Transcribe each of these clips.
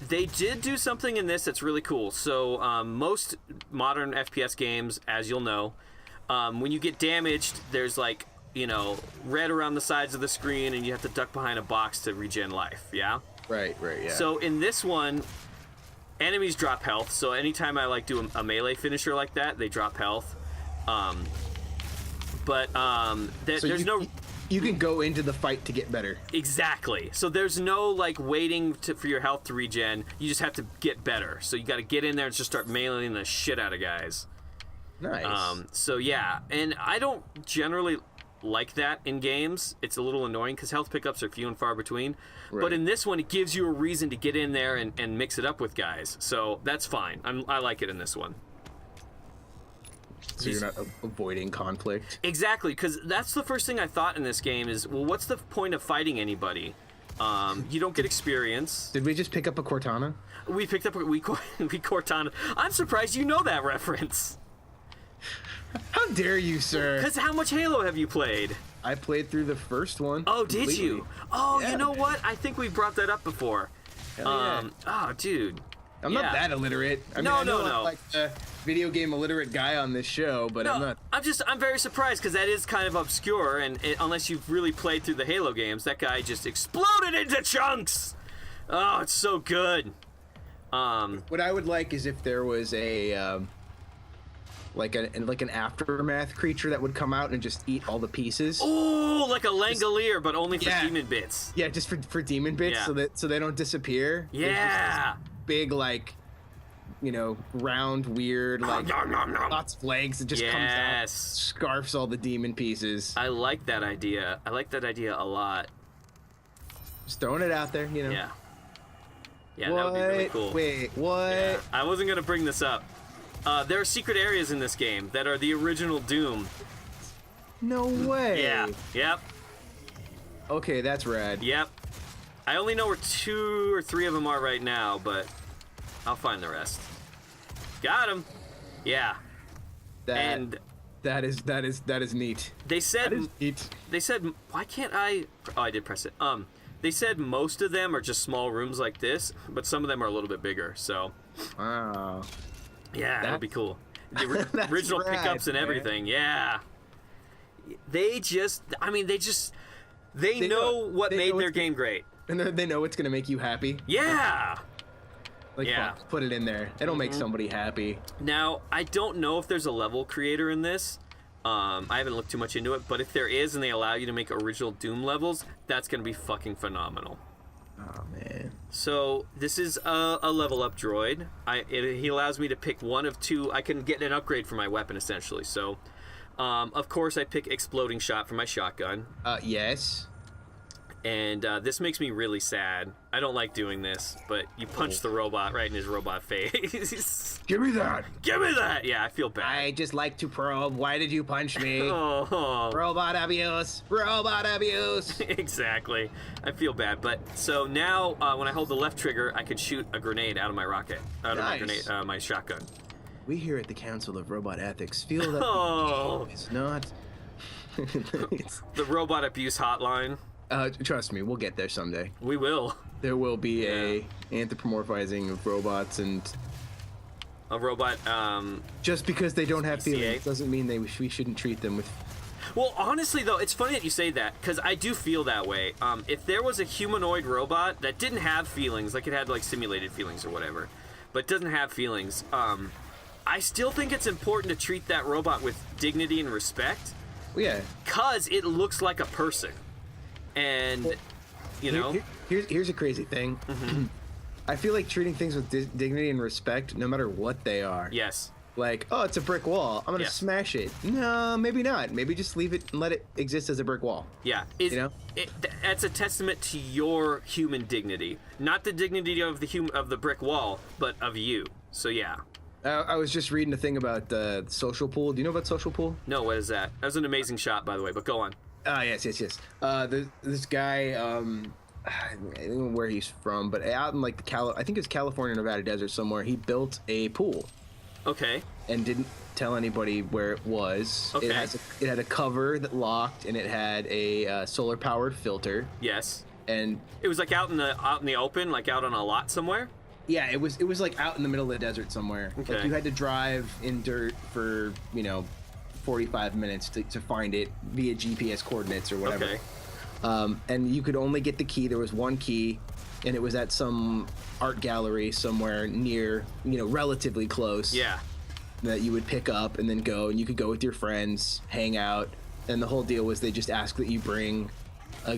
They did do something in this that's really cool. So most modern FPS games, as you'll know, when you get damaged, there's like, you know, red around the sides of the screen, and you have to duck behind a box to regen life. Yeah. Right. Yeah. So in this one, enemies drop health. So anytime I like do a melee finisher like that, they drop health. There's no. You can go into the fight to get better. Exactly. So there's no like waiting for your health to regen. You just have to get better. So you got to get in there and just start meleeing the shit out of guys. Nice. So yeah, and I don't generally like that in games. It's a little annoying because health pickups are few and far between. Right. But in this one, it gives you a reason to get in there and mix it up with guys. So that's fine. I like it in this one. So you're not avoiding conflict? Exactly, because that's the first thing I thought in this game is, well, what's the point of fighting anybody? You don't get experience. Did we just pick up a Cortana? We picked up we Cortana. I'm surprised you know that reference. How dare you, sir? Because how much Halo have you played? I played through the first one. Oh, completely. did you? Oh, yeah, you know what? I think we've brought that up before. Yeah. Oh, dude. I'm not that illiterate. I mean, no. I'm like a video game illiterate guy on this show, but I'm not. I'm very surprised because that is kind of obscure, and unless you've really played through the Halo games, that guy just exploded into chunks. Oh, it's so good. What I would like is if there was a like an aftermath creature that would come out and just eat all the pieces. Oh, like a Langolier, but only for demon bits. Yeah, just for demon bits, yeah. so they don't disappear. Yeah. Big, like, you know, round, weird, like lots of legs. It just comes out, scarfs all the demon pieces. I like that idea. I like that idea a lot. Just throwing it out there, you know. Yeah, that would be really cool. Wait, what? Yeah, I wasn't gonna bring this up. There are secret areas in this game that are the original Doom. No way. Yeah. Yep. Okay, that's rad. Yep. I only know where 2 or 3 of them are right now, but I'll find the rest. Got him. Yeah. That is neat. They said. That is neat. They said, why can't I? Oh, I did press it. They said most of them are just small rooms like this, but some of them are a little bit bigger. So. Wow. Yeah, that would be cool. The original rad, pickups and everything. Yeah. They know what made their game great. And they know it's gonna make you happy. Yeah. Like, fuck, put it in there. It'll make somebody happy. Now, I don't know if there's a level creator in this. I haven't looked too much into it, but if there is and they allow you to make original Doom levels, that's gonna be fucking phenomenal. Oh man. So this is a level up droid. He allows me to pick one of 2. I can get an upgrade for my weapon essentially. So, of course, I pick exploding shot for my shotgun. Yes. And this makes me really sad. I don't like doing this, but you punch the robot right in his robot face. Give me that. Give me that. Yeah, I feel bad. I just like to probe. Why did you punch me? Robot abuse. Robot abuse. Exactly. I feel bad. But so now when I hold the left trigger, I can shoot a grenade out of my rocket. Out of my shotgun. We here at the Council of Robot Ethics feel that the game is not... The robot abuse hotline. Trust me, we'll get there someday. We will. There will be a anthropomorphizing of robots, and a robot. Just because they don't have PCA feelings doesn't mean we shouldn't treat them with. Well, honestly, though, it's funny that you say that because I do feel that way. If there was a humanoid robot that didn't have feelings, like it had like simulated feelings or whatever, but doesn't have feelings, I still think it's important to treat that robot with dignity and respect. Well, yeah. Because it looks like a person. And, you know... Here's a crazy thing. Mm-hmm. I feel like treating things with dignity and respect, no matter what they are. Yes. Like, oh, it's a brick wall. I'm going to smash it. No, maybe not. Maybe just leave it and let it exist as a brick wall. Yeah. You know? That's a testament to your human dignity. Not the dignity of the brick wall, but of you. So, yeah. I was just reading a thing about Social Pool. Do you know about Social Pool? No, what is that? That was an amazing shot, by the way, but go on. Yes. This guy, I don't know where he's from, but out in like I think it's California, Nevada desert somewhere, he built a pool. Okay. And didn't tell anybody where it was. Okay. It had a cover that locked, and it had a solar-powered filter. Yes. and It was like out in the open, like out on a lot somewhere. yeah, it was like out in the middle of the desert somewhere. Okay. Like you had to drive in dirt for 45 minutes to find it via GPS coordinates or whatever. Okay. And you could only get the key. There was one key, and it was at some art gallery somewhere near, relatively close. Yeah. That you would pick up and then go, and you could go with your friends, hang out, and the whole deal was they just ask that you bring a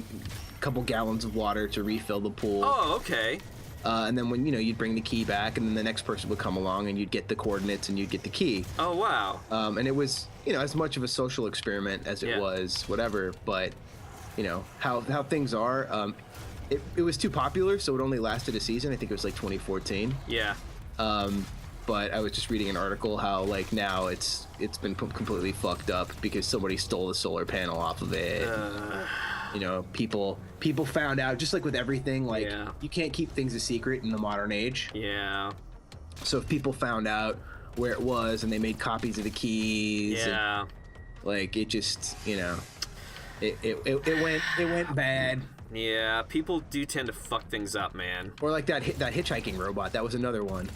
couple gallons of water to refill the pool. Oh, okay. And then when you'd bring the key back, and then the next person would come along, and you'd get the coordinates, and you'd get the key. Oh, wow. And it was as much of a social experiment as it was whatever, but how things are. It was too popular, so it only lasted a season. I think it was like 2014. Yeah. But I was just reading an article how like now it's been completely fucked up because somebody stole the solar panel off of it. People found out, just like with everything, like you can't keep things a secret in the modern age. Yeah. So if people found out where it was and they made copies of the keys, yeah, like it just it went bad. Yeah, people do tend to fuck things up, man. Or like that hitchhiking robot. That was another one.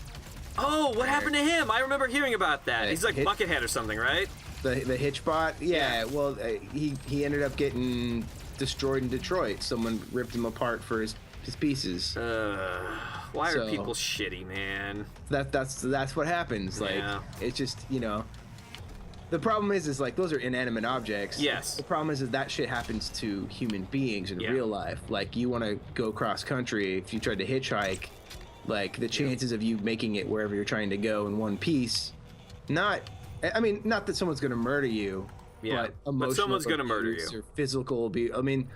Oh, what happened to him? I remember hearing about that. He's like Buckethead or something, right? The hitchbot. Yeah. Well, he ended up getting destroyed in Detroit. Someone ripped him apart for his pieces. Why are people shitty, man? That's what happens. Like it's just The problem is like those are inanimate objects. Yes. The problem is that shit happens to human beings in real life. Like you want to go cross country, if you tried to hitchhike, like the chances of you making it wherever you're trying to go in one piece, not that someone's going to murder you, but emotional someone's going to murder you. Or physical abuse. I mean,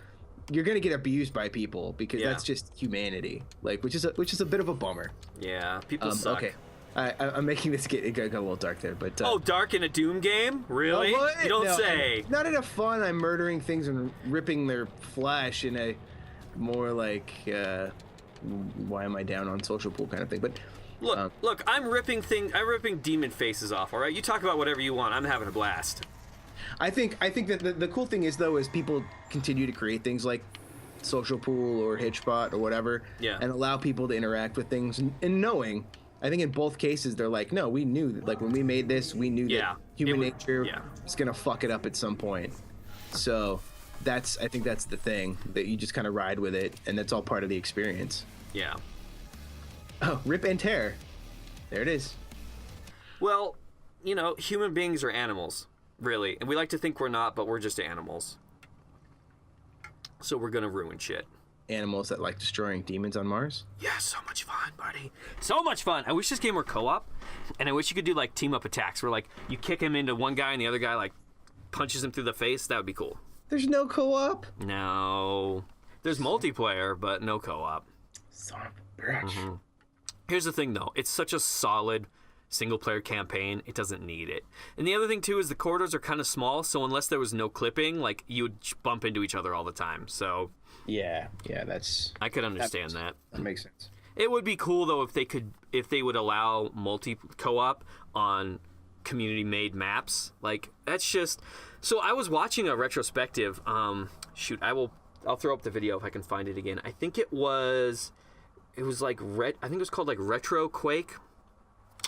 you're going to get abused by people because that's just humanity. Like which is a bit of a bummer. Yeah, people suck. Okay. I'm making this get a little dark there, but dark in a Doom game? Really? You don't say. Not in a fun. I'm murdering things and ripping their flesh in a more like why am I down on social pool kind of thing. But look, I'm ripping demon faces off. All right, you talk about whatever you want. I'm having a blast. I think that the cool thing is though is people continue to create things like social pool or hitchbot or whatever, and allow people to interact with things and knowing. I think in both cases they're like, no, we knew that, like when we made this, we knew that human nature was gonna fuck it up at some point. So I think that's the thing, that you just kind of ride with it, and that's all part of the experience. Yeah. Oh, rip and tear. There it is. Well, human beings are animals, really, and we like to think we're not, but we're just animals. So we're gonna ruin shit. Animals that like destroying demons on Mars? Yeah, so much fun, buddy. So much fun. I wish this game were co-op, and I wish you could do like team-up attacks where like you kick him into one guy and the other guy like punches him through the face. That would be cool. There's no co-op? No. There's multiplayer, but no co-op. Son of a bitch. Mm-hmm. Here's the thing, though. It's such a solid single-player campaign, it doesn't need it. And the other thing, too, is the corridors are kind of small, so unless there was no clipping, like, you would bump into each other all the time, so... Yeah, that's... I could understand that. That makes sense. It would be cool, though, if they would allow multi-co-op on community-made maps. Like, that's just... So I was watching a retrospective, I'll throw up the video if I can find it again. I think it was like, I think it was called, like, Retro Quake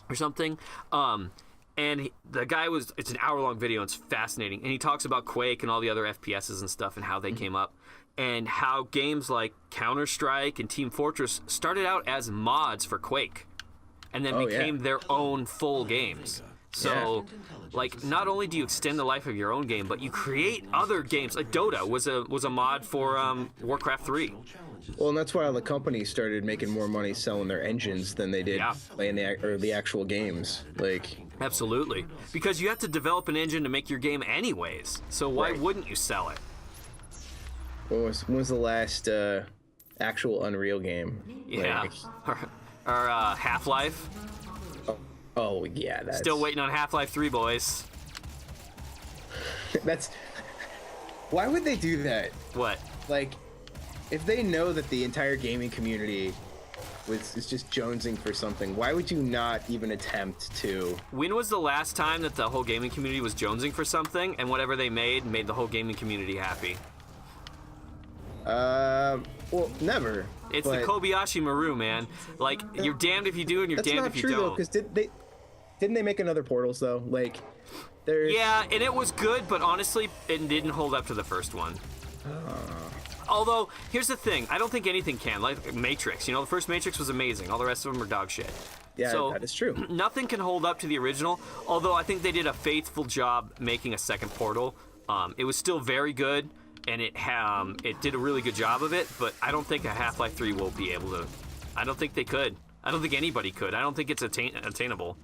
or something. And the guy it's an hour-long video, and it's fascinating. And he talks about Quake and all the other FPSs and stuff and how they came up. And how games like Counter-Strike and Team Fortress started out as mods for Quake. And then became their own full games. So, like, not only do you extend the life of your own game, but you create other games. Like Dota was a mod for Warcraft 3. Well, and that's why all the companies started making more money selling their engines than they did playing the actual games. Like, absolutely, because you have to develop an engine to make your game anyways. So why wouldn't you sell it? When was the last actual Unreal game? Yeah, like, or Half-Life. Oh yeah, that's... Still waiting on Half-Life 3, boys. That's... Why would they do that? What? Like, if they know that the entire gaming community is just jonesing for something, why would you not even attempt to... When was the last time that the whole gaming community was jonesing for something, and whatever they made the whole gaming community happy? Well, never. It's the Kobayashi Maru, man. Like, you're damned if you do and you're damned if you don't. That's not true, though, because didn't they make another Portals, though? Like, there's... Yeah, and it was good, but honestly, it didn't hold up to the first one. Although, here's the thing. I don't think anything can. Like Matrix. You know, the first Matrix was amazing. All the rest of them are dog shit. Yeah, so, that is true. Nothing can hold up to the original, although I think they did a faithful job making a second Portal. It was still very good, and it did a really good job of it, but I don't think a Half-Life 3 will be able to. I don't think they could. I don't think anybody could. I don't think it's attainable.